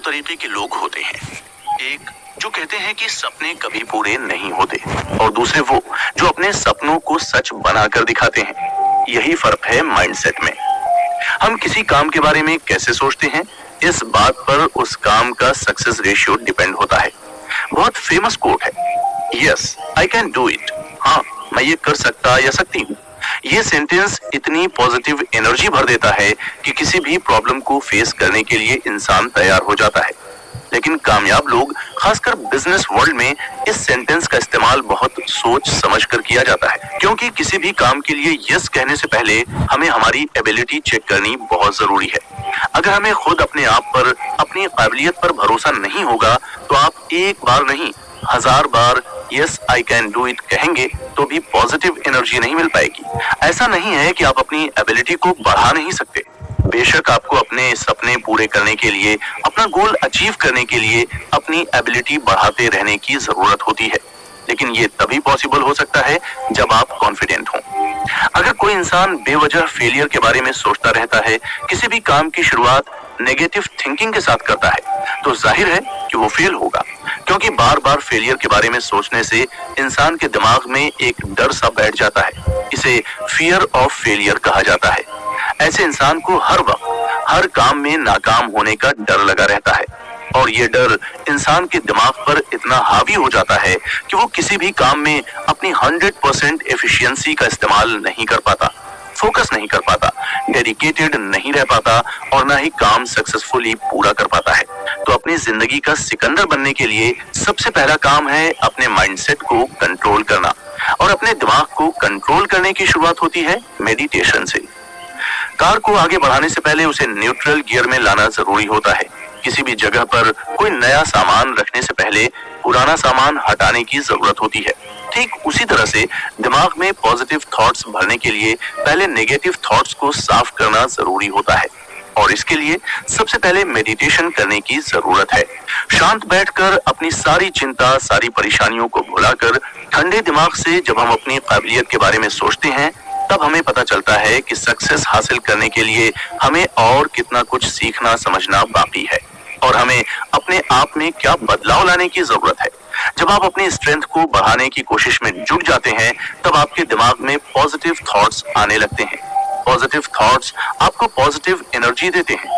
तरीके के लोग होते हैं। एक जो कहते हैं कि सपने कभी पूरे नहीं होते और दूसरे वो जो अपने सपनों को सच बनाकर दिखाते हैं। यही फर्क है माइंडसेट में। हम किसी काम के बारे में कैसे सोचते हैं, इस बात पर उस काम का सक्सेस रेशियो डिपेंड होता है। बहुत फेमस कोट है, yes I can do it. हाँ, मैं ये कर सकता या सकती हूँ। ये सेंटेंस इतनी पॉजिटिव एनर्जी भर देता है कि किसी भी प्रॉब्लम को फेस करने के लिए इंसान तैयार हो जाता है। लेकिन कामयाब लोग, खासकर बिजनेस वर्ल्ड में, इस सेंटेंस का इस्तेमाल बहुत सोच समझ कर किया जाता है, क्योंकि किसी भी काम के लिए यस कहने से पहले हमें हमारी एबिलिटी चेक करनी बहुत जरूरी है। अगर हमें खुद अपने आप पर, अपनी काबिलियत पर भरोसा नहीं होगा, तो आप एक बार नहीं 1000 बार yes I can do it कहेंगे तो भी पॉजिटिव एनर्जी नहीं मिल पाएगी। ऐसा नहीं है कि आप अपनी एबिलिटी को बढ़ा नहीं सकते। बेशक आपको अपने सपने पूरे करने के लिए, अपना गोल अचीव करने के लिए अपनी एबिलिटी बढ़ाते रहने की जरूरत होती है, लेकिन ये तभी पॉसिबल हो सकता है जब आप कॉन्फिडेंट हों। अगर कोई इंसान बेवजह फेलियर के बारे में सोचता रहता है, किसी भी काम की शुरुआत नेगेटिव थिंकिंग के साथ करता है, तो जाहिर है कि वो फेल होगा, क्योंकि बार बार फेलियर के बारे में सोचने से इंसान के दिमाग में एक डर सा बैठ जाता है। इसे फियर ऑफ फेलियर कहा जाता है। ऐसे इंसान को हर वक्त हर काम में नाकाम होने का डर लगा रहता है, और ये डर इंसान के दिमाग पर इतना हावी हो जाता है कि वो किसी भी काम में अपनी 100% एफिशिएंसी का इस्तेमाल नहीं कर पाता, फोकस नहीं कर पाता, डेडिकेटेड नहीं रह पाता और ना ही काम सक्सेसफुली पूरा कर पाता है। तो अपनी जिंदगी का सिकंदर बनने के लिए सबसे पहला काम है अपने माइंडसेट को कंट्रोल करना, और अपने दिमाग को कंट्रोल करने की शुरुआत होती है मेडिटेशन से। कार को आगे बढ़ाने से पहले उसे न्यूट्रल गियर में लाना जरूरी होता है। किसी भी जगह पर कोई नया सामान रखने से पहले पुराना सामान हटाने की जरूरत होती है। ठीक उसी तरह से दिमाग में पॉजिटिव थॉट्स भरने के लिए पहले नेगेटिव थॉट्स को साफ करना जरूरी होता है, और इसके लिए सबसे पहले मेडिटेशन करने की जरूरत है। शांत बैठकर अपनी सारी चिंता, सारी परेशानियों को भुलाकर ठंडे दिमाग से जब हम अपनी काबिलियत के बारे में सोचते हैं, तब हमें पता चलता है कि सक्सेस हासिल करने के लिए हमें और कितना कुछ सीखना समझना बाकी है, और हमें अपने आप में क्या बदलाव लाने की जरूरत है। जब आप अपनी स्ट्रेंथ को बढ़ाने की कोशिश में जुट जाते हैं, तब आपके दिमाग में पॉजिटिव थॉट्स आने लगते हैं। पॉजिटिव थॉट्स आपको पॉजिटिव एनर्जी देते हैं।